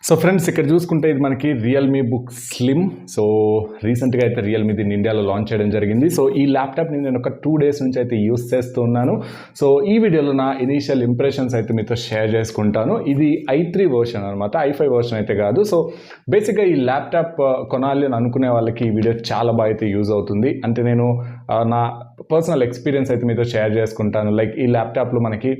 So friends ఇక్కడ చూసుకుంటే ఇది మనకి రియల్మీ బుక్ స్లిమ్. సో రీసెంట్గా అయితే రియల్మీ దీన్ని ఇండియాలో లాంచ్ చేయడం జరిగింది. సో ఈ ల్యాప్టాప్ని నేను ఒక 2 days నుంచి అయితే యూస్ చేస్తున్నాను. సో ఈ వీడియోలో నా ఇనీషియల్ ఇంప్రెషన్స్ అయితే మీతో షేర్ చేసుకుంటాను. ఇది i3 వర్షన్ అనమాట, i5 వర్షన్ అయితే కాదు. సో బేసిక్గా ఈ ల్యాప్టాప్ కొనాలి అని అనుకునే వాళ్ళకి ఈ వీడియో చాలా బాగా అయితే యూజ్ అవుతుంది. అంటే నేను నా పర్సనల్ ఎక్స్పీరియన్స్ అయితే మీతో షేర్ చేసుకుంటాను. లైక్ ఈ ల్యాప్టాప్లో మనకి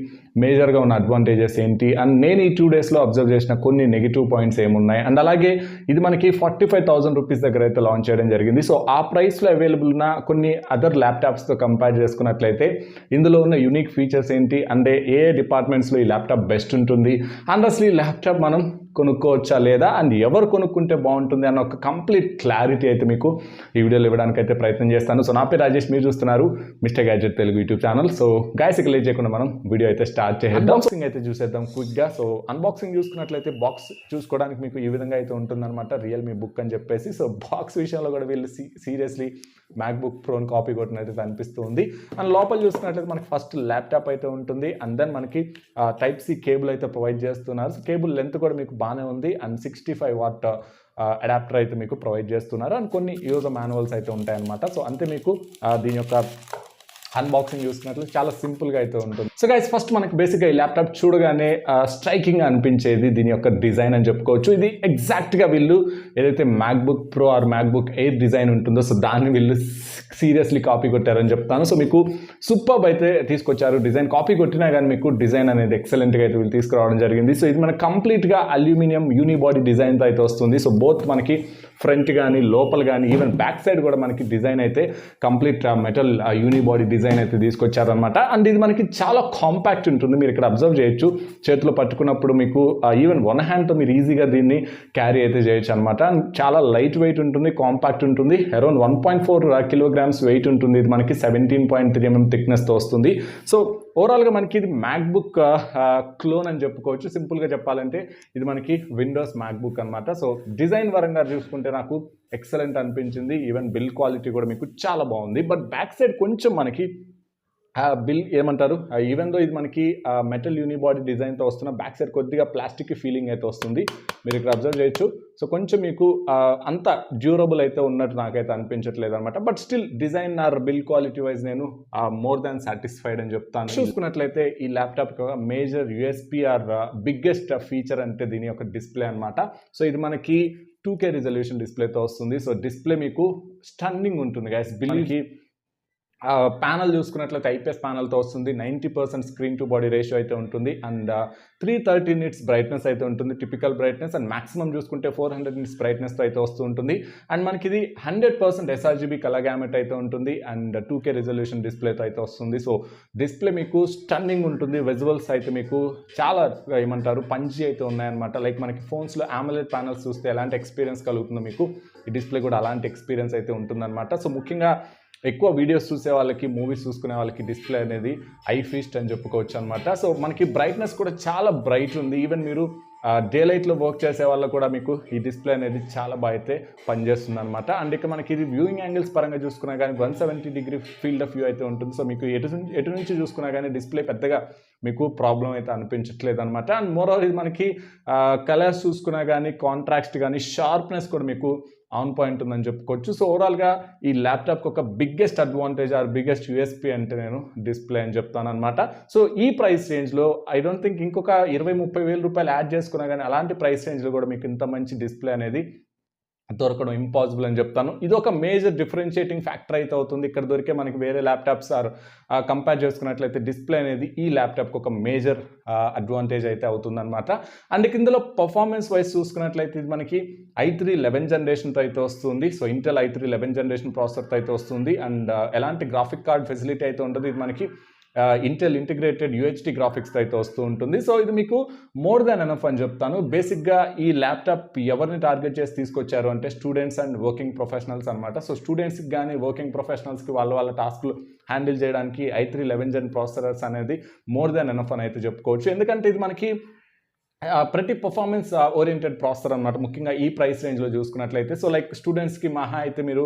మేజర్గా ఉన్న అడ్వాంటేజెస్ ఏంటి అండ్ నేను ఈ 2 daysలో అబ్జర్వ్ చేసిన కొన్ని నెగిటివ్ పాయింట్స్ ఏమున్నాయి అండ్ అలాగే ఇది మనకి 45,000 రూపీస్ దగ్గర అయితే లాంచ్ చేయడం జరిగింది. సో ఆ ప్రైస్లో అవైలబుల్ ఉన్న కొన్ని అదర్ ల్యాప్టాప్స్తో కంపేర్ చేసుకున్నట్లయితే ఇందులో ఉన్న యూనిక్ ఫీచర్స్ ఏంటి అంటే ఏ డిపార్ట్మెంట్స్లో ఈ ల్యాప్టాప్ బెస్ట్ ఉంటుంది అండ్ అసలు ఈ ల్యాప్టాప్ మనం కొనుక్కోవచ్చా లేదా అండ్ ఎవరు కొనుక్కుంటే బాగుంటుంది అన్న ఒక కంప్లీట్ క్లారిటీ అయితే మీకు ఈ వీడియోలో ఇవ్వడానికి అయితే ప్రయత్నం చేస్తాను. సో నా పేరు రాజేష్, మీరు చూస్తున్నారు mister gadget Telugu YouTube channel. So guys ఇక లేట్ చేయకుండా మనం వీడియో అయితే స్టార్ట్ చేద్దాం. అన్బాక్సింగ్ అయితే చూసేద్దాం క్విక్గా. సో అన్బాక్సింగ్ చూసుకున్నట్లయితే బాక్స్ చూసుకోవడానికి మీకు ఈ విధంగా అయితే ఉంటుందన్నమాట, రియల్మీ బుక్ అని చెప్పేసి. సో బాక్స్ విషయంలో కూడా వీళ్ళు సీరియస్లీ మ్యాక్బుక్ ప్రోని కాపీ కొట్టినట్టు అనిపిస్తూ ఉంది. అండ్ లోపల చూసుకున్నట్లయితే మనకి ఫస్ట్ ల్యాప్టాప్ అయితే ఉంటుంది అండ్ దెన్ మనకి టైప్ సి కేబుల్ అయితే ప్రొవైడ్ చేస్తున్నారు. సో కేబుల్ లెంత్ కూడా మీకు బాగానే ఉంది అండ్ 65 watt అడాప్టర్ అయితే మీకు ప్రొవైడ్ చేస్తున్నారు అండ్ కొన్ని యూజర్ మాన్యువల్స్ అయితే ఉంటాయన్నమాట. సో అంతే మీకు దీని యొక్క అన్బాక్సింగ్ చూసుకున్నట్లు చాలా సింపుల్గా అయితే ఉంటుంది. సో గైస్ ఫస్ట్ మనకి బేసిక్గా ఈ ల్యాప్టాప్ చూడగానే స్ట్రైకింగ్ అనిపించేది దీని యొక్క డిజైన్ అని చెప్పుకోవచ్చు. ఇది ఎగ్జాక్ట్గా వీళ్ళు ఏదైతే MacBook Pro or MacBook Air design ఉంటుందో సో దాన్ని వీళ్ళు సీరియస్లీ కాపీ కొట్టారని చెప్తాను. సో మీకు సూపర్బ్ అయితే తీసుకొచ్చారు. డిజైన్ కాపీ కొట్టినా కానీ మీకు డిజైన్ అనేది ఎక్సలెంట్గా అయితే వీళ్ళు తీసుకురావడం జరిగింది. సో ఇది మనకి కంప్లీట్గా అల్యూమినియం యూనిబాడీ డిజైన్తో అయితే వస్తుంది. సో బోత్ మనకి ఫ్రంట్ కానీ లోపల కానీ ఈవెన్ బ్యాక్ సైడ్ కూడా మనకి డిజైన్ అయితే కంప్లీట్ మెటల్ యూనిబాడీ డిజైన్ అయితే తీసుకొచ్చారనమాట. అండ్ ఇది మనకి చాలా కాంపాక్ట్ ఉంటుంది. మీరు ఇక్కడ అబ్జర్వ్ చేయొచ్చు, చేతిలో పట్టుకున్నప్పుడు మీకు ఈవెన్ వన్ హ్యాండ్తో మీరు ఈజీగా దీన్ని క్యారీ అయితే చేయొచ్చు అనమాట. అండ్ చాలా లైట్ వెయిట్ ఉంటుంది, కాంపాక్ట్ ఉంటుంది. అరౌండ్ 1.4 kilograms వెయిట్ ఉంటుంది. ఇది మనకి 17.3 mm థిక్నెస్తో వస్తుంది. సో ఓవరాల్గా మనకి ఇది మ్యాక్బుక్ క్లోన్ అని చెప్పుకోవచ్చు. సింపుల్గా చెప్పాలంటే ఇది మనకి విండోస్ మ్యాక్బుక్ అనమాట. సో డిజైన్ పరంగా చూసుకుంటే నాకు ఎక్సలెంట్ అనిపించింది. ఈవెన్ బిల్ క్వాలిటీ కూడా మీకు చాలా బాగుంది. బట్ బ్యాక్ సైడ్ కొంచెం మనకి బిల్ ఏమంటారు, ఈవెన్ దో ఇది మనకి మెటల్ యూనిబాడీ డిజైన్తో వస్తున్న బ్యాక్ సైడ్ కొద్దిగా ప్లాస్టిక్ ఫీలింగ్ అయితే వస్తుంది. మీరు ఇక్కడ అబ్జర్వ్ చేయొచ్చు. సో కొంచెం మీకు అంత డ్యూరబుల్ అయితే ఉన్నట్టు నాకైతే అనిపించట్లేదు అనమాట. But still design or build quality wise నేను మోర్ దాన్ సాటిస్ఫైడ్ అని చెప్తాను. చూసుకున్నట్లయితే ఈ laptop major USP or biggest feature అంటే దీని యొక్క డిస్ప్లే అనమాట. సో ఇది మనకి 2K రిజల్యూషన్ డిస్ప్లేతో వస్తుంది. సో డిస్ప్లే మీకు స్టన్నింగ్ ఉంటుంది గైస్. బిల్కి ప్యానల్ చూసుకున్నట్లయితే ఐపీఎస్ ప్యానల్తో వస్తుంది. 90% స్క్రీన్ టు బాడీ రేషియో అయితే ఉంటుంది అండ్ 330 nits బ్రైట్నెస్ అయితే ఉంటుంది, టిపికల్ బ్రైట్నెస్. అండ్ మాక్సిమం చూసుకుంటే 400 nits బ్రైట్నెస్తో అయితే వస్తూ ఉంటుంది. అండ్ మనకి ఇది 100% sRGB కలర్ గ్యామెట్ అయితే ఉంటుంది అండ్ 2K రిజల్యూషన్ డిస్ప్లేతో అయితే వస్తుంది. సో డిస్ప్లే మీకు స్టన్నింగ్ ఉంటుంది. విజువల్స్ అయితే మీకు చాలా ఏమంటారు పంచి అయితే ఉన్నాయన్నమాట. లైక్ మనకి ఫోన్స్లో AMOLED ప్యానల్స్ చూస్తే ఎలాంటి ఎక్స్పీరియన్స్ కలుగుతుందో మీకు ఈ డిస్ప్లే కూడా అలాంటి ఎక్స్పీరియన్స్ అయితే ఉంటుందన్నమాట. సో ముఖ్యంగా ఎక్కువ వీడియోస్ చూసే వాళ్ళకి, మూవీస్ చూసుకునే వాళ్ళకి డిస్ప్లే అనేది ఐ ఫీస్ట్ అని చెప్పుకోవచ్చు అనమాట. సో మనకి బ్రైట్నెస్ కూడా చాలా బ్రైట్ ఉంది. ఈవెన్ మీరు డే లైట్లో వర్క్ చేసే వాళ్ళకు కూడా మీకు ఈ డిస్ప్లే అనేది చాలా బాగా అయితే పనిచేస్తుంది అనమాట. అండ్ ఇక మనకి ఇది వ్యూయింగ్ యాంగిల్స్ పరంగా చూసుకున్నా కానీ 170° ఫీల్డ్ ఆఫ్ వ్యూ అయితే ఉంటుంది. సో మీకు ఎటు నుంచి చూసుకున్నా కానీ డిస్ప్లే పెద్దగా మీకు ప్రాబ్లం అయితే అనిపించట్లేదు అనమాట. అండ్ మోరోవర్ ఇది మనకి కలర్స్ చూసుకున్నా కానీ, కాంట్రాస్ట్ కానీ, షార్ప్నెస్ కూడా మీకు ఆన్ పాయింట్ ఉందని చెప్పుకోవచ్చు. సో ఓవరాల్గా ఈ ల్యాప్టాప్కి ఒక biggest advantage are biggest USP అంటే నేను డిస్ప్లే అని చెప్తాను అనమాట. సో ఈ ప్రైస్ రేంజ్లో ఐ డోంట్ థింక్ ఇంకొక 20-30 వేల రూపాయలు యాడ్ చేసుకున్నా కానీ అలాంటి ప్రైస్ రేంజ్లో కూడా మీకు ఇంత మంచి డిస్ప్లే అనేది దొరకడం ఇంపాసిబుల్ అని చెప్తాను. ఇది ఒక మేజర్ డిఫరెన్షియేటింగ్ ఫ్యాక్టర్ అయితే అవుతుంది. ఇక్కడ దొరికే మనకి వేరే ల్యాప్టాప్స్ ఆర్ కంపేర్ చేసుకున్నట్లయితే డిస్ప్లే అనేది ఈ ల్యాప్టాప్కి ఒక మేజర్ అడ్వాంటేజ్ అయితే అవుతుందన్నమాట. అండ్ ఇందులో పర్ఫార్మెన్స్ వైజ్ చూసుకున్నట్లయితే ఇది మనకి i3 11th జనరేషన్తో అయితే వస్తుంది. So Intel i3 11th generation ప్రాసెసర్తో అయితే వస్తుంది అండ్ ఎలాంటి గ్రాఫిక్ కార్డ్ ఫెసిలిటీ అయితే ఉంటుంది. ఇది మనకి ఇంటెల్ ఇంటిగ్రేటెడ్ యూహెచ్డి గ్రాఫిక్స్ అయితే వస్తూ ఉంటుంది. సో ఇది మీకు మోర్ దాన్ ఎనఫ్ అని చెప్తాను. బేసిక్గా ఈ ల్యాప్టాప్ ఎవరిని టార్గెట్ చేసి తీసుకొచ్చారు అంటే స్టూడెంట్స్ అండ్ వర్కింగ్ ప్రొఫెషనల్స్ అనమాట. సో స్టూడెంట్స్కి కానీ వర్కింగ్ ప్రొఫెషనల్స్కి వాళ్ళ టాస్క్లు హ్యాండిల్ చేయడానికి i3 11th జన్ ప్రాసెసర్స్ అనేది మోర్ దాన్ ఎనఫ్ అని అయితే చెప్పుకోవచ్చు. ఎందుకంటే ఇది మనకి ప్రతి పర్ఫార్మెన్స్ ఓరియంటెడ్ ప్రాసెసర్ అనమాట. ముఖ్యంగా ఈ ప్రైస్ రేంజ్‌లో చూసుకున్నట్లయితే. సో, లైక్ స్టూడెంట్స్‌కి మహా అయితే మీరు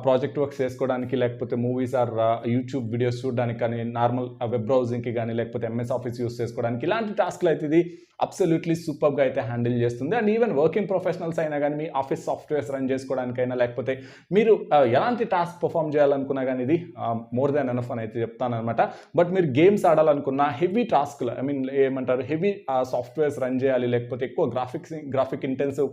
ప్రాజెక్ట్ వర్క్స్ చేసుకోవడానికి, లేకపోతే మూవీస్ ఆర్ యూట్యూబ్ వీడియోస్ చూడడానికి కానీ, నార్మల్ వెబ్ బ్రౌజింగ్‌కి గానీ, లేకపోతే ఎంఎస్ ఆఫీస్ యూజ్ చేసుకోవడానికి, ఇలాంటి టాస్క్‌లు అయితే ఇది అబ్సల్యూట్లీ సూపర్‌గా అయితే హ్యాండిల్ చేస్తుంది. అండ్ ఈవెన్ వర్కింగ్ ప్రొఫెషనల్స్ అయినా గానీ, మీ ఆఫీస్ సాఫ్ట్‌వేర్స్ రన్ చేసుకోవడానికైనా, లేకపోతే మీరు ఎలాంటి టాస్క్ పర్ఫార్మ్ చేయాలనుకున్నా గానీ ఇది మోర్ దాన్ ఎనఫ్ అని అయితే చెప్తాననమాట. బట్ మీరు గేమ్స్ ఆడాలనుకున్న హెవీ టాస్క్‌లు ఏమంటారు హెవీ సాఫ్ట్‌వేర్స్ రన్ చేయాలి, లేకపోతే ఎక్కువ గ్రాఫిక్ ఇంటెన్సివ్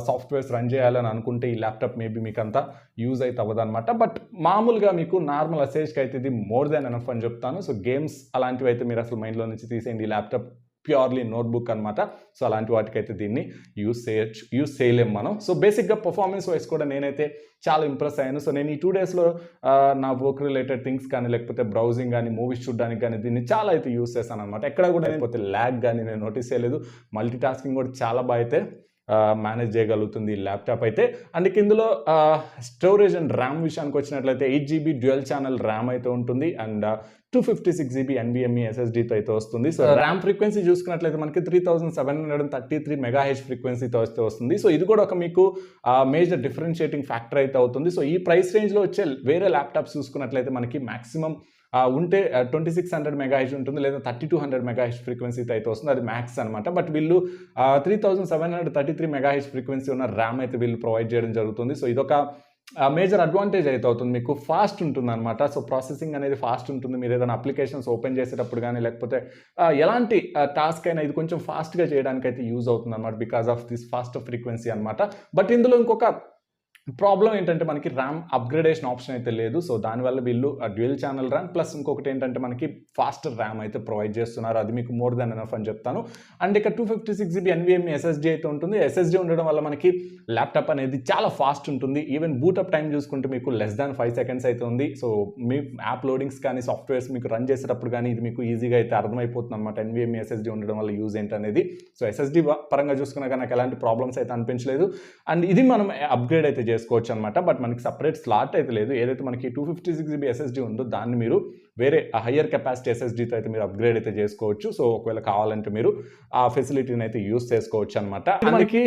సాఫ్ట్‌వేర్స్ రన్ చేయాలని అనుకుంటే ఈ ల్యాప్టాప్ మేబీ మీకు అంత యూజ్ అయితే అవ్వదనమాట. బట్ మామూలుగా మీకు నార్మల్ అసేజ్‌కి అయితే ఇది మోర్ దాన్ ఎనఫ్ అని చెప్తాను. సో, గేమ్స్ అలాంటివి అయితే మీరు అసలు మైండ్‌లో నుంచి తీసేయండి. ఈ ల్యాప్టాప్ ప్యూర్లీ నోట్‌బుక్ అనమాట. సో, అలాంటి వాటికైతే దీన్ని యూజ్ చేయలేము మనం. సో, బేసిక్‌గా పర్ఫార్మెన్స్ వైస్ కూడా నేనైతే చాలా ఇంప్రెస్ అయ్యాను. సో, నేను ఈ 2 డేస్‌లో నా వర్క్ రిలేటెడ్ థింగ్స్ కానీ, లేకపోతే బ్రౌజింగ్ గానీ, మూవీస్ చూడడానికి గానీ దీన్ని చాలా అయితే యూజ్ చేశాననమాట. ఎక్కడ కూడా లేకపోతే ల్యాగ్ గానీ నేను నోటీస్ చేయలేదు. మల్టీ టాస్కింగ్ కూడా చాలా బాగా అయితే మేనేజ్ చేయగలుగుతుంది ఈ ల్యాప్టాప్ అయితే. అండ్ ఇందులో స్టోరేజ్ అండ్ ర్యామ్ విషయానికి వచ్చినట్లయితే 8 జీబీ డ్యూయల్ ఛానల్ ర్యామ్ అయితే ఉంటుంది. అండ్ 256 జీబీ ఎన్విఎంఈ ఎస్ఎస్డీతో అయితే వస్తుంది. సో, ర్యామ్ ఫ్రీక్వెన్సీ చూసుకున్నట్లయితే మనకి 3733 మెగాహెర్ట్జ్ ఫ్రీక్వెన్సీతో అయితే వస్తుంది. సో, ఇది కూడా ఒక మీకు మేజర్ డిఫరెన్షియేటింగ్ ఫ్యాక్టర్ అయితే అవుతుంది. సో, ఈ ప్రైస్ రేంజ్‌లో వచ్చే వేరే ల్యాప్టాప్స్ చూసుకున్నట్లయితే మనకి మాక్సిమం ఉంటే 2600 మెగాహెర్ట్జ్ ఉంటుంది, లేదా 3200 మెగాహెర్ట్జ్ ఫ్రీక్వెన్సీతో అయితే వస్తుంది. అది మ్యాక్స్ అనమాట. బట్ వీళ్ళు 3733 మెగాహెర్ట్జ్ ఫ్రీక్వెన్సీ ఉన్న ర్యామ్ అయితే వీళ్ళు ప్రొవైడ్ చేయడం జరుగుతుంది. సో, ఇదొక మేజర్ అడ్వాంటేజ్ అయితే అవుతుంది. మీకు ఫాస్ట్ ఉంటుందనమాట. సో, ప్రాసెసింగ్ అనేది ఫాస్ట్ ఉంటుంది. మీరు ఏదైనా అప్లికేషన్స్ ఓపెన్ చేసేటప్పుడు కానీ, లేకపోతే ఎలాంటి టాస్క్ అయినా ఇది కొంచెం ఫాస్ట్‌గా చేయడానికి అయితే యూజ్ అవుతుందనమాట. Because of this fast frequency అనమాట. బట్ ఇందులో ఇంకొక ప్రాబ్లమ్ ఏంటంటే మనకి ర్యామ్ అప్‌గ్రేడేషన్ ఆప్షన్ అయితే లేదు. సో, దానివల్ల వీళ్ళు డ్యూయల్ ఛానల్ ర్యామ్ ప్లస్ ఇంకొకటి ఏంటంటే మనకి ఫాస్టర్ ర్యామ్ అయితే ప్రొవైడ్ చేస్తున్నారు. అది మీకు మోర్ దాన్ ఎనఫ్ అని చెప్తాను. అండ్ ఇక 256 జీబీ ఎన్విఎంఈ ఎస్ఎస్డీ అయితే ఉంటుంది. ఎస్ఎస్డీ ఉండడం వల్ల మనకి ల్యాప్టాప్ అనేది చాలా ఫాస్ట్ ఉంటుంది. ఈవెన్ బూటప్ టైం చూసుకుంటే మీకు లెస్ దాన్ 5 సెకండ్స్ అయితే ఉంది. సో, మీ యాప్ లోడింగ్స్ కానీ, సాఫ్ట్‌వేర్స్ మీకు రన్ చేసేటప్పుడు కానీ ఇది మీకు ఈజీగా అయితే అర్థమైపోతుంది అనమాట. ఎన్విఎంఈ ఎస్ఎస్డీ ఉండడం వల్ల యూజ్ ఏంటనేది. సో, ఎస్ఎస్డీ పరంగా చూసుకున్నా కానీ నాకు ఎలాంటి ప్రాబ్లమ్స్ అయితే అనిపించలేదు. అండ్ ఇది మనం అప్‌గ్రేడ్ అయితే చేసుకోవచ్చు అనమాట. బట్ మనకి సెపరేట్ స్లాట్ అయితే లేదు. ఏదైతే మనకి 256 జీబీ ఎస్ఎస్డీ ఉందో దాన్ని మీరు వేరే హయ్యర్ కెపాసిటీ ఎస్ఎస్డీతో అయితే మీరు అప్‌గ్రేడ్ అయితే చేసుకోవచ్చు. సో, ఒకవేళ కావాలంటే మీరు ఆ ఫెసిలిటీని అయితే యూజ్ చేసుకోవచ్చు అనమాట. మనకి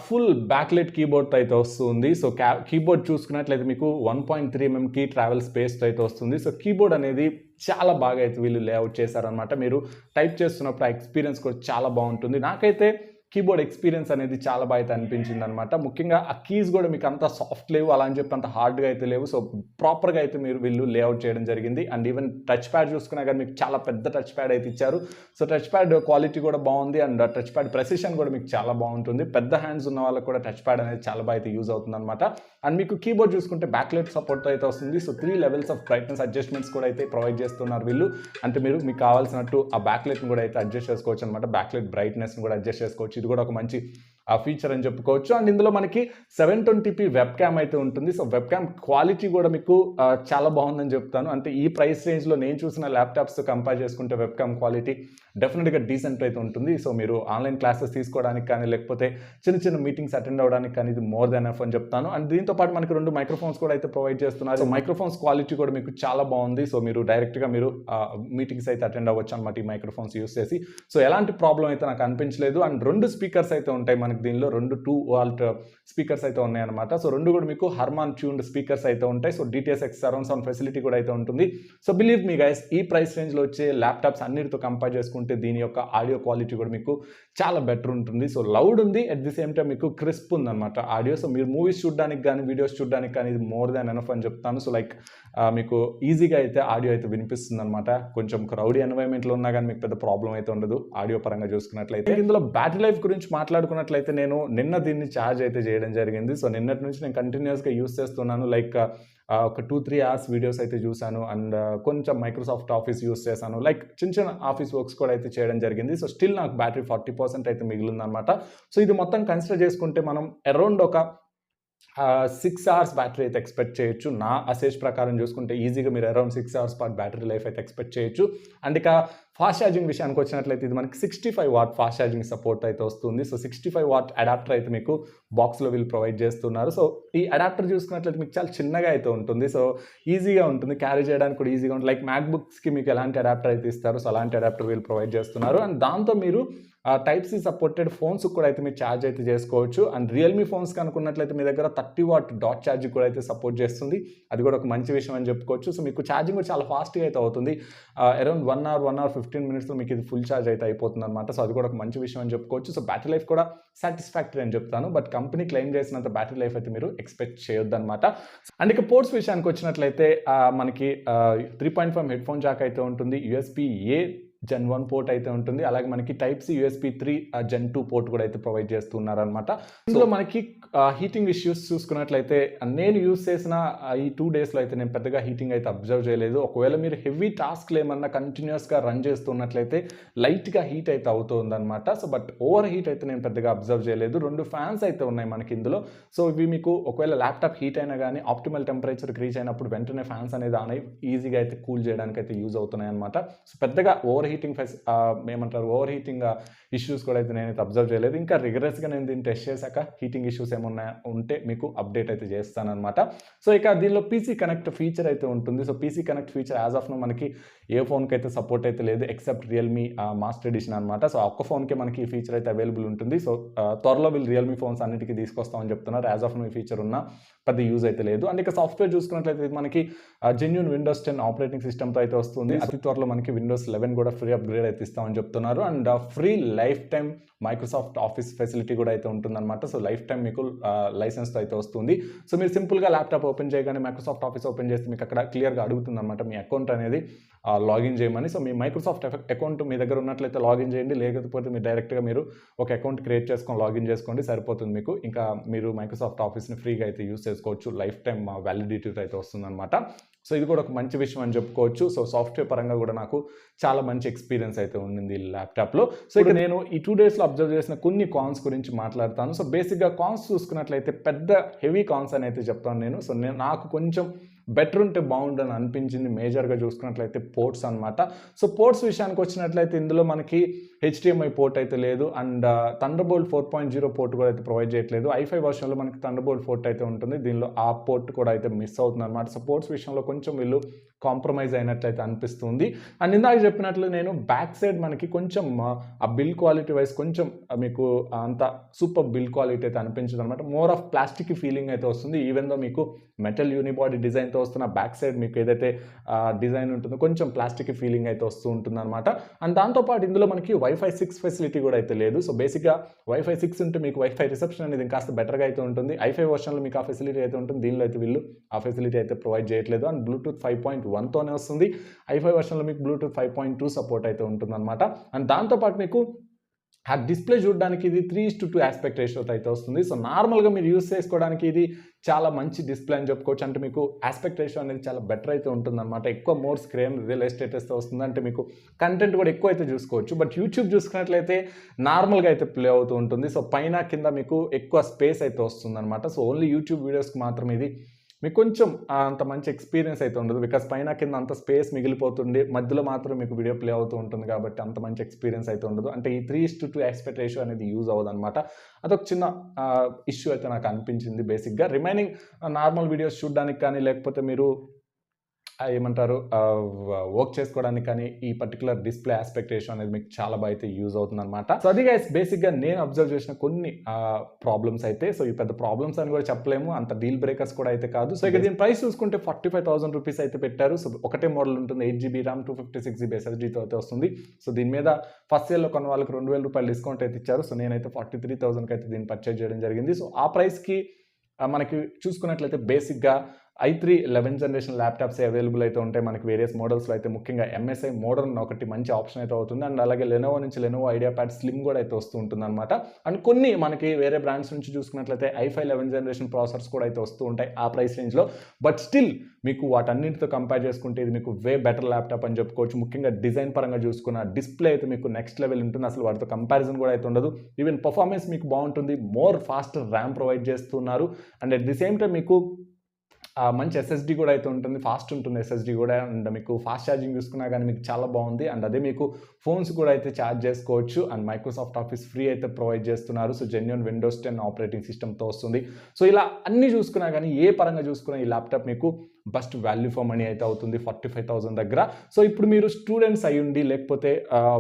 ఫుల్ బ్యాక్లైట్ కీబోర్డ్తో అయితే వస్తుంది. సో, కీబోర్డ్ చూసుకున్నట్లయితే మీకు 1.3 mm కీ ట్రావెల్ స్పేస్తో అయితే వస్తుంది. సో, కీబోర్డ్ అనేది చాలా బాగా అయితే వీళ్ళు లేఅవుట్ చేశారనమాట. మీరు టైప్ చేస్తున్నప్పుడు ఆ ఎక్స్పీరియన్స్ కూడా చాలా బాగుంటుంది. నాకైతే కీబోర్డ్ ఎక్స్పీరియన్స్ అనేది చాలా బాగా అయితే అనిపించింది అనమాట. ముఖ్యంగా ఆ కీస్ కూడా మీకు అంత సాఫ్ట్ లేవు, అలా అని చెప్పి అంత హార్డ్గా అయితే లేవు. సో, ప్రాపర్గా అయితే వీళ్ళు లేఅవుట్ చేయడం జరిగింది. అండ్ ఈవెన్ టచ్ ప్యాడ్ చూసుకున్నా కానీ మీకు చాలా పెద్ద టచ్ ప్యాడ్ అయితే ఇచ్చారు. సో, టచ్ ప్యాడ్ క్వాలిటీ కూడా బాగుంది. అండ్ టచ్ ప్యాడ్ ప్రెసిషన్ కూడా మీకు చాలా బాగుంటుంది. పెద్ద హ్యాండ్స్ ఉన్న వాళ్ళకి కూడా టచ్ ప్యాడ్ అనేది చాలా బాగా అయితే యూజ్ అవుతుంది అనమాట. అండ్ మీకు కీబోర్డ్ చూసుకుంటే బ్యాక్లైట్ సపోర్ట్తో అయితే వస్తుంది. So, 3 levels of brightness adjustments కూడా అయితే ప్రొవైడ్ చేస్తున్నారు వీళ్ళు. అంటే మీకు కావాల్సినట్టు ఆ బ్యాక్లైట్ని కూడా అయితే అడ్జస్ట్ చేసుకోవచ్చు అనమాట. బ్యాక్లైట్ బ్రైట్నెస్ని కూడా అడ్జస్ట్ చేసుకోవచ్చు. ఇది కూడా ఒక మంచి ఫీచర్ అని చెప్పుకోవచ్చు. అండ్ ఇందులో మనకి 720p వెబ్ క్యామ్ అయితే ఉంటుంది. సో, వెబ్ క్యామ్ క్వాలిటీ కూడా మీకు చాలా బాగుందని చెప్తాను. అంటే ఈ ప్రైస్ రేంజ్లో నేను చూసిన ల్యాప్టాప్స్తో కంపేర్ చేసుకుంటే వెబ్ క్యామ్ క్వాలిటీ డెఫినెట్గా డీసెంట్ అయితే ఉంటుంది. సో, మీరు ఆన్లైన్ క్లాసెస్ తీసుకోవడానికి కానీ, లేకపోతే చిన్న మీటింగ్స్ అటెండ్ అవ్వడానికి కానీ ఇది మోర్ దాన్ ఎనఫ్ అని చెప్తాను. అండ్ దీంతో పాటు మనకి 2 మైక్రోఫోన్స్ కూడా అయితే ప్రొవైడ్ చేస్తున్నారు. సో, మైక్రోఫోన్స్ క్వాలిటీ కూడా మీకు చాలా బాగుంది. సో, మీరు డైరెక్ట్గా మీటింగ్స్ అయితే అటెండ్ అవ్వచ్చు అనమాట ఈ మైక్రోఫోన్స్ యూస్ చేసి. సో, ఎలాంటి ప్రాబ్లం అయితే నాకు అనిపించలేదు. అండ్ 2 స్పీకర్స్ అయితే ఉంటాయి మనకి దీనిలో. 2 వాల్ట్ స్పీకర్స్ అయితే ఉన్నాయన్నమాట. సో, 2 కూడా మీకు హర్మాన్ ట్యూన్డ్ స్పీకర్స్ అయితే ఉంటాయి. So, DTS:X surround sound facility కూడా అయితే ఉంటుంది. సో, బిలీవ్ మీ గైస్ ఈ ప్రైస్ రేంజ్లో వచ్చే ల్యాప్టాప్స్ అన్నిటితో కంపేర్ చేసుకుంటే దీని యొక్క ఆడియో క్వాలిటీ కూడా మీకు చాలా బెటర్ ఉంటుంది. సో, లౌడ్ ఉంది, అట్ ది సేమ్ టైం మీకు క్రిస్ప్ ఉందన్నమాట ఆడియో. సో, మీరు మూవీస్ చూడడానికి కానీ, వీడియోస్ చూడడానికి కానీ ఇది మోర్ దాన్ ఎనఫ్ అని చెప్తాను. సో, లైక్ మీకు ఈజీగా అయితే ఆడియో అయితే వినిపిస్తుంది అనమాట. కొంచెం క్రౌడీ ఎన్వైర్మెంట్లో ఉన్నా కానీ మీకు పెద్ద ప్రాబ్లం అయితే ఉండదు ఆడియో పరంగా చూసుకున్నట్లయితే. ఇందులో బ్యాటరీ లైఫ్ గురించి మాట్లాడుకున్నట్లయితే నేను నిన్న దీన్ని ఛార్జ్ అయితే చేయడం జరిగింది. సో, నిన్నటి నుంచి నేను కంటిన్యూస్గా యూస్ చేస్తున్నాను. లైక్ ఒక 2-3 అవర్స్ వీడియోస్ అయితే చూశాను. అండ్ కొంచెం మైక్రోసాఫ్ట్ ఆఫీస్ యూస్ చేశాను. లైక్ చిన్న ఆఫీస్ వర్క్స్ కూడా అయితే చేయడం జరిగింది. సో, స్టిల్ నాకు బ్యాటరీ 40% అయితే మిగిలిందనమాట. సో, ఇది మొత్తం కన్సిడర్ చేసుకుంటే మనం అరౌండ్ ఒక 6 అవర్స్ బ్యాటరీ అయితే ఎక్స్పెక్ట్ చేయొచ్చు. నా అసేజ్ ప్రకారం చూసుకుంటే ఈజీగా మీరు అరౌండ్ 6 అవర్స్ పాటు బ్యాటరీ లైఫ్ అయితే ఎక్స్పెక్ట్ చేయొచ్చు. అండ్ ఇక ఫాస్ట్ ఛార్జింగ్ విషయానికి వచ్చినట్లయితే ఇది మనకి 65 వాట్ ఫాస్ట్ ఛార్జింగ్ సపోర్ట్ అయితే వస్తుంది. సో 65 వాట్ అడాప్టర్ అయితే మీకు బాక్స్లో వీళ్ళు ప్రొవైడ్ చేస్తున్నారు. సో ఈ అడాప్టర్ చూసుకున్నట్లయితే మీకు చాలా చిన్నగా అయితే ఉంటుంది. సో ఈజీగా ఉంటుంది, క్యారీ చేయడానికి కూడా ఈజీగా ఉంటుంది. లైక్ మ్యాక్బుక్స్కి మీకు ఎలాంటి అడాప్టర్ అయితే ఇస్తారు, సో అలాంటి అడాప్టర్ వీళ్ళు ప్రొవైడ్ చేస్తున్నారు. అండ్ దాంతో మీరు టైప్ సి సపోర్టెడ్ ఫోన్స్ కూడా అయితే మీరు ఛార్జ్ అయితే చేసుకోవచ్చు. అండ్ రియల్మీ ఫోన్స్ కనుకున్నట్లయితే మీ దగ్గర 30 వాట్ డాట్ ఛార్జ్ కూడా అయితే సపోర్ట్ చేస్తుంది. అది కూడా ఒక మంచి విషయం అని చెప్పుకోవచ్చు. సో మీకు ఛార్జింగ్ కూడా చాలా ఫాస్ట్గా అయితే అవుతుంది. అరౌండ్ 1 అవర్ 15 మినిట్స్లో మీకు ఇది ఫుల్ ఛార్జ్ అయితే అయిపోతుంది అనమాట. సో అది కూడా ఒక మంచి విషయం అని చెప్పుకోవచ్చు. సో బ్యాటరీ లైఫ్ కూడా సాటిస్ఫాక్టరీ అని చెప్తాను. బట్ కంపెనీ క్లెయిమ్ చేసినంత బ్యాటరీ లైఫ్ అయితే మీరు ఎక్స్పెక్ట్ చేయొద్దు అనమాట. అండ్ ఇక పోర్ట్స్ విషయానికి వచ్చినట్లయితే మనకి 3.5 హెడ్ ఫోన్ జాక్ అయితే ఉంటుంది. USB-A Gen 1 పోర్ట్ అయితే ఉంటుంది. అలాగే మనకి type C USB-3 Gen 2 port కూడా అయితే ప్రొవైడ్ చేస్తున్నారు అనమాట. ఇందులో మనకి హీటింగ్ ఇష్యూస్ చూసుకున్నట్లయితే నేను యూస్ చేసిన ఈ 2 డేస్లో అయితే నేను పెద్దగా హీటింగ్ అయితే అబ్జర్వ్ చేయలేదు. ఒకవేళ మీరు హెవీ టాస్క్లు ఏమన్నా కంటిన్యూస్గా రన్ చేస్తున్నట్లయితే లైట్గా హీట్ అయితే అవుతుంది అనమాట. సో బట్ ఓవర్ హీట్ అయితే నేను పెద్దగా అబ్జర్వ్ చేయలేదు. 2 ఫ్యాన్స్ అయితే ఉన్నాయి మనకి ఇందులో. సో ఇవి మీకు ఒకవేళ ల్యాప్టాప్ హీట్ అయినా కానీ ఆప్టిమల్ టెంపరేచర్కి రీచ్ అయినప్పుడు వెంటనే ఫ్యాన్స్ అనేది ఆన్ అయ్యి ఈజీగా అయితే కూల్ చేయడానికి అయితే యూజ్ అవుతున్నాయి అనమాట. సో పెద్దగా over heating over heating issues కూడా అయితే నేనైతే అబ్జర్వ్ చేయలేదు. ఇంకా రిగరస్గా నేను దీన్ని టెస్ట్ చేశాక హీటింగ్ ఇష్యూస్ ఏమన్నా ఉంటే మీకు అప్డేట్ అయితే చేస్తానమాట. సో ఇక దీనిలో పీసీ కనెక్ట్ ఫీచర్ అయితే ఉంటుంది. So PC connect feature as of now మనకి ఏ ఫోన్కి అయితే సపోర్ట్ అయితే లేదు ఎక్సెప్ట్ రియల్మీ మాస్టర్ ఎడిషన్ అనమాట. సో ఒక్క ఫోన్కే మనకి ఈ ఫీచర్ అయితే అవైలబుల్ ఉంటుంది. సో త్వరలో వీళ్ళు రియల్మీ ఫోన్స్ అన్నిటికీ తీసుకొస్తామని చెప్తున్నారు. యాజ్ ఆఫ్ నో ఈ ఫీచర్ ఉన్న పెద్ద యూజ్ అయితే లేదు. అండ్ ఇక సాఫ్ట్వేర్ చూసుకున్నట్లయితే మనకి జెన్యూన్ విండోస్ 10 ఆపరేటింగ్ సిస్టమ్తో అయితే వస్తుంది. అతి త్వరలో మనకి విండోస్ 11 కూడా ఫ్రీ అప్గ్రేడ్ అయితే ఇస్తామని చెప్తున్నారు. And free life time Microsoft office facility కూడా అయితే ఉంటుందన్నమాట. సో లైఫ్ టైం మీకు లైసెన్స్తో అయితే వస్తుంది. సో మీరు సింపుల్గా ల్యాప్టాప్ ఓపెన్ చేయగానే మైక్రోసాఫ్ట్ ఆఫీస్ ఓపెన్ చేస్తే మీకు అక్కడ క్లియర్గా అడుగుతుంది అనమాట మీ అకౌంట్ అనేది లాగిన్ చేయమని. సో మీ మైక్రోసాఫ్ట్ అకౌంట్ మీ దగ్గర ఉన్నట్లయితే లాగిన్ చేయండి. లేకపోతే మీరు డైరెక్ట్గా మీరు ఒక అకౌంట్ క్రియేట్ చేసుకొని లాగిన్ చేసుకోండి, సరిపోతుంది మీకు. ఇంకా మీరు మైక్రోసాఫ్ట్ ఆఫీస్ని ఫ్రీగా అయితే యూస్ చేసుకోవచ్చు. లైఫ్ టైం వ్యాలిడిటీ అయితే వస్తుందన్నమాట. సో ఇది కూడా ఒక మంచి విషయం అని చెప్పుకోవచ్చు. సో సాఫ్ట్వేర్ పరంగా కూడా నాకు చాలా మంచి ఎక్స్పీరియన్స్ అయితే ఉండింది ఈ ల్యాప్టాప్లో. సో ఇక నేను ఈ 2 డేస్లో అబ్జర్వ్ చేసిన కొన్ని కాన్స్ గురించి మాట్లాడతాను. సో బేసిక్గా కాన్స్ చూసుకున్నట్లయితే పెద్ద హెవీ కాన్స్ అని అయితే చెప్తాను నేను. సో నాకు కొంచెం బెటర్ ఉంటే బాగుండని అనిపించింది మేజర్గా చూసుకున్నట్లయితే పోర్ట్స్ అనమాట. సో పోర్ట్స్ విషయానికి వచ్చినట్లయితే ఇందులో మనకి HDMI పోర్ట్ అయితే లేదు. అండ్ థండర్బోల్ట్ 4.0 పోర్ట్ కూడా అయితే ప్రొవైడ్ చేయట్లేదు. i5 వర్షన్లో మనకి థండర్బోల్ట్ పోర్ట్ అయితే ఉంటుంది. దీనిలో ఆ పోర్ట్ కూడా అయితే మిస్ అవుతుంది అనమాట. సో పోర్ట్స్ విషయంలో కొంచెం వీళ్ళు కాంప్రమైజ్ అయినట్లయితే అనిపిస్తుంది. అండ్ ఇందాక చెప్పినట్లు నేను బ్యాక్ సైడ్ మనకి కొంచెం ఆ బిల్డ్ క్వాలిటీ వైజ్ కొంచెం మీకు అంత సూపర్ బిల్డ్ క్వాలిటీ అయితే అనిపించదు అనమాట. మోర్ ఆఫ్ ప్లాస్టిక్ ఫీలింగ్ అయితే వస్తుంది. ఈవెన్ దో మీకు మెటల్ యూనిబాడీ డిజైన్తో వస్తున్న బ్యాక్ సైడ్ మీకు ఏదైతే డిజైన్ ఉంటుందో కొంచెం ప్లాస్టిక్ ఫీలింగ్ అయితే వస్తూ ఉంటుంది అనమాట. అండ్ దాంతోపాటు ఇందులో మనకి వైఫై 6 ఫెసిలిటీ కూడా అయితే లేదు. సో బేసిక్గా వైఫై 6 ఉంటే మీకు వైఫై రిసెప్షన్ అనేది కాస్త బెటర్గా అయితే ఉంటుంది. i5 వర్షన్లో మీకు ఆ ఫెసిలిటీ అయితే ఉంటుంది. దీనిలో అయితే వీళ్ళు ఆ ఫెసిలిటీ అయితే ప్రొవైడ్ చేయట్లేదు. అండ్ బ్లూటూత్ 5.1తోనే వస్తుంది. i5 వర్షన్లో మీకు బ్లూటూత్ 5.2 సపోర్ట్ అయితే ఉంటుంది అనమాట. అండ్ దాంతోపాటు మీకు ఆ డిస్ప్లే చూడడానికి ఇది 3:2 ఆస్పెక్ట్ రేషియోతో అయితే వస్తుంది. సో నార్మల్గా మీరు యూస్ చేసుకోవడానికి ఇది చాలా మంచి డిస్ప్లే అని చెప్పుకోవచ్చు. అంటే మీకు ఆస్పెక్ట్ రేషియో అనేది చాలా బెటర్ అయితే ఉంటుందన్నమాట. ఎక్కువ మోర్ స్క్రీన్ రియల్ ఎస్టేటస్తో వస్తుంది. అంటే మీకు కంటెంట్ కూడా ఎక్కువ అయితే చూసుకోవచ్చు. బట్ యూట్యూబ్ చూసుకున్నట్లయితే నార్మల్గా అయితే ప్లే అవుతూ ఉంటుంది. సో పైన కింద మీకు ఎక్కువ స్పేస్ అయితే వస్తుందన్నమాట. సో ఓన్లీ యూట్యూబ్ వీడియోస్కి మాత్రం ఇది మీకు కొంచెం అంత మంచి ఎక్స్పీరియన్స్ అయితే ఉండదు. బికాస్ పైన కింద అంత స్పేస్ మిగిలిపోతుంది, మధ్యలో మాత్రం మీకు వీడియో ప్లే అవుతూ ఉంటుంది కాబట్టి అంత మంచి ఎక్స్పీరియన్స్ అయితే ఉండదు. అంటే ఈ 3:2 ఆస్పెక్ట్ రేషియో అనేది యూజ్ అవ్వదు అనమాట. అదొక చిన్న ఇష్యూ అయితే నాకు అనిపించింది బేసిక్గా. రిమైనింగ్ నార్మల్ వీడియోస్ చూడడానికి కానీ లేకపోతే మీరు ఏమంటారు వర్క్ చేసుకోవడానికి కానీ ఈ పర్టికులర్ డిస్ప్లే ఆస్పెక్ట్ రేషియో అనేది మీకు చాలా బాగా అయితే యూజ్ అవుతుంది అనమాట. సో అది గైస్ బేసిక్గా నేను అబ్జర్వ్ చేసిన కొన్ని ప్రాబ్లమ్స్ అయితే. సో ఈ పెద్ద ప్రాబ్లమ్స్ అని కూడా చెప్పలేము, అంత డీల్ బ్రేకర్స్ కూడా అయితే కాదు. సో ఇక దీని ప్రైస్ చూసుకుంటే 45,000 రూపీస్ అయితే పెట్టారు. సో ఒకటే మోడల్ ఉంటుంది, 8GB RAM 256GB SSDతో అయితే వస్తుంది. సో దీని మీద ఫస్ట్ ఇయర్లో కొన్న వాళ్ళకి 2,000 రూపాయలు డిస్కౌంట్ అయితే ఇచ్చారు. సో నేనైతే 43,000కి అయితే దీన్ని పర్చేజ్ చేయడం జరిగింది. సో ఆ ప్రైస్కి మనకి చూసుకున్నట్లయితే బేసిక్గా i3 11th generation laptops available అయితే ఉంటాయి మనకి వేరియస్ మోడల్స్లో. అయితే ముఖ్యంగా MSI మోడర్న్ ఒకటి మంచి ఆప్షన్ అయితే అవుతుంది. అండ్ అలాగే లెనోవో నుంచి లెనోవో ఐడియా ప్యాడ్ స్లిమ్ కూడా అయితే వస్తూ ఉంటుంది అనమాట. అండ్ కొన్ని మనకి వేరే బ్రాండ్స్ నుంచి చూసుకున్నట్లయితే i5 11th జనరేషన్ ప్రాసెసర్స్ కూడా అయితే వస్తూ ఉంటాయి ఆ ప్రైస్ రేంజ్లో. బట్ స్టిల్ మీకు వాటన్నింటితో కంపేర్ చేసుకుంటే ఇది మీకు వే బెటర్ ల్యాప్టాప్ అని చెప్పుకోవచ్చు. ముఖ్యంగా డిజైన్ పరంగా చూసుకున్న డిస్ప్లే అయితే మీకు నెక్స్ట్ లెవెల్ ఉంటుంది. అసలు వాటితో కంపారిజన్ కూడా అయితే ఉండదు. ఈవెన్ పర్ఫార్మెన్స్ మీకు బాగుంటుంది, మోర్ ఫాస్ట్ ర్యామ్ ప్రొవైడ్ చేస్తున్నారు. And at the same time మీకు మంచి ఎస్ఎస్డి కూడా అయితే ఉంటుంది, ఫాస్ట్ ఉంటుంది ఎస్ఎస్డి కూడా. అండ్ మీకు ఫాస్ట్ ఛార్జింగ్ చూసుకున్నా కానీ మీకు చాలా బాగుంది. అండ్ అదే మీకు ఫోన్స్ కూడా అయితే ఛార్జ్ చేసుకోవచ్చు. అండ్ మైక్రోసాఫ్ట్ ఆఫీస్ ఫ్రీ అయితే ప్రొవైడ్ చేస్తున్నారు. సో జెన్యూన్ విండోస్ 10 ఆపరేటింగ్ సిస్టమ్తో వస్తుంది. సో ఇలా అన్ని చూసుకున్నా కానీ ఏ పరంగా చూసుకున్నా ఈ ల్యాప్టాప్ మీకు బెస్ట్ వాల్యూ ఫర్ మనీ అయితే అవుతుంది 45,000 దగ్గర. సో ఇప్పుడు మీరు స్టూడెంట్స్ అయ్యుండి, లేకపోతే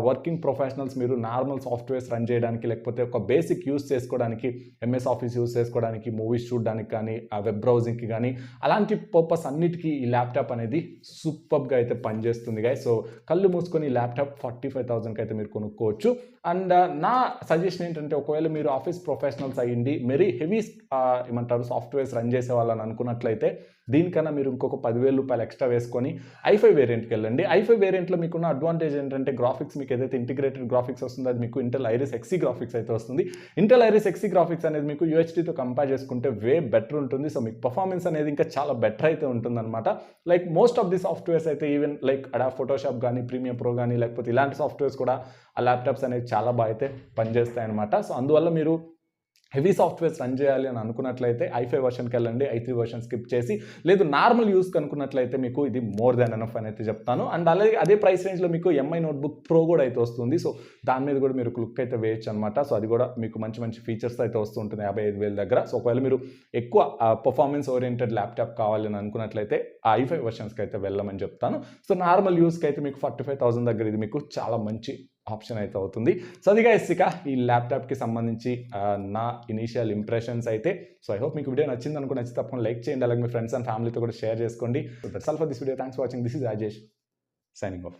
వర్కింగ్ ప్రొఫెషనల్స్, మీరు నార్మల్ సాఫ్ట్వేర్స్ రన్ చేయడానికి, లేకపోతే ఒక బేసిక్ యూస్ చేసుకోవడానికి, ఎంఎస్ ఆఫీస్ యూస్ చేసుకోవడానికి, మూవీస్ చూడడానికి కానీ, వెబ్ బ్రౌజింగ్కి కానీ, అలాంటి పర్పస్ అన్నిటికీ ఈ ల్యాప్టాప్ అనేది సూపర్గా అయితే పనిచేస్తుంది గైస్. సో కళ్ళు మూసుకొని ఈ ల్యాప్టాప్ 45,000కి అయితే మీరు కొనుక్కోవచ్చు. అండ్ నా సజెషన్ ఏంటంటే, ఒకవేళ మీరు ఆఫీస్ ప్రొఫెషనల్స్ అయ్యింది మెరీ హెవీ ఏమంటారు సాఫ్ట్వేర్స్ రన్ చేసే వాళ్ళని అనుకున్నట్లయితే దీనికన్నా మీరు ఇంకొక 10,000 రూపాయలు ఎక్స్ట్రా వేసుకొని i5 వేరియంట్కి వెళ్ళండి. i5 వేరియంట్లో మీకున్న అడ్వాంటేజ్ ఏంటంటే, గ్రాఫిక్స్ మీకు ఏదైతే ఇంటిగ్రేటెడ్ గ్రాఫిక్స్ వస్తుందో అది మీకు ఇంటెల్ ఐరిస్ ఎక్సీ గ్రాఫిక్స్ అయితే వస్తుంది. ఇంటెల్ ఐరిస్ ఎక్సీ గ్రాఫిక్స్ అనేది మీకు యూహెచ్డీతో కంపేర్ చేసుకుంటే వే బెటర్ ఉంటుంది. సో మీకు పర్ఫార్మెన్స్ అనేది ఇంకా చాలా బెటర్ అయితే ఉంటుందన్నమాట. Like most of the softwares అయితే ఈవెన్ లైక్ అడాబ్ ఫోటోషాప్ కానీ, ప్రీమియర్ ప్రో కానీ, లేకపోతే ఇలాంటి సాఫ్ట్వేర్స్ కూడా ఆ ల్యాప్టాప్స్ అనేవి చాలా బాగా అయితే పనిచేస్తాయి అనమాట. సో అందువల్ల మీరు హెవీ సాఫ్ట్వేర్స్ రన్ చేయాలి అని అనుకున్నట్లయితే i5 వర్షన్కి వెళ్ళండి, i3 వర్షన్ స్కిప్ చేసి. లేదు నార్మల్ యూస్కి అనుకున్నట్లయితే మీకు ఇది మోర్ దాన్ ఎనఫ్ అని అయితే చెప్తాను. అండ్ అలాగే అదే ప్రైస్ రేంజ్లో మీకు ఎంఐ నోట్బుక్ ప్రో కూడా అయితే వస్తుంది. సో దాని మీద కూడా మీరు లుక్ అయితే వేయచ్చు అనమాట. సో అది కూడా మీకు మంచి మంచి ఫీచర్స్ అయితే వస్తుంటుంది 55,000 దగ్గర. సో ఒకవేళ మీరు ఎక్కువ పర్ఫార్మెన్స్ ఓరియంటెడ్ ల్యాప్టాప్ కావాలని అనుకున్నట్లయితే ఆ i5 వర్షన్స్కి అయితే వెళ్ళమని చెప్తాను. సో నార్మల్ యూస్కి అయితే మీకు 45,000 దగ్గర ఇది మీకు చాలా మంచి ఆప్షన్ అయితే అవుతుంది. సో అది గైస్ ఇక ఈ ల్యాప్టాప్కి సంబంధించి నా ఇనీషియల్ ఇంప్రెషన్స్ అయితే. సో ఐ హోప్ మీకు వీడియో నచ్చింది అనుకో, నచ్చితే తప్పకుండా లైక్ చేయండి, అలాగే మీ ఫ్రెండ్స్ అండ్ ఫ్యామిలీతో కూడా షేర్ చేసుకోండి. So that's all for this video. Thanks for watching. This is Rajesh signing off.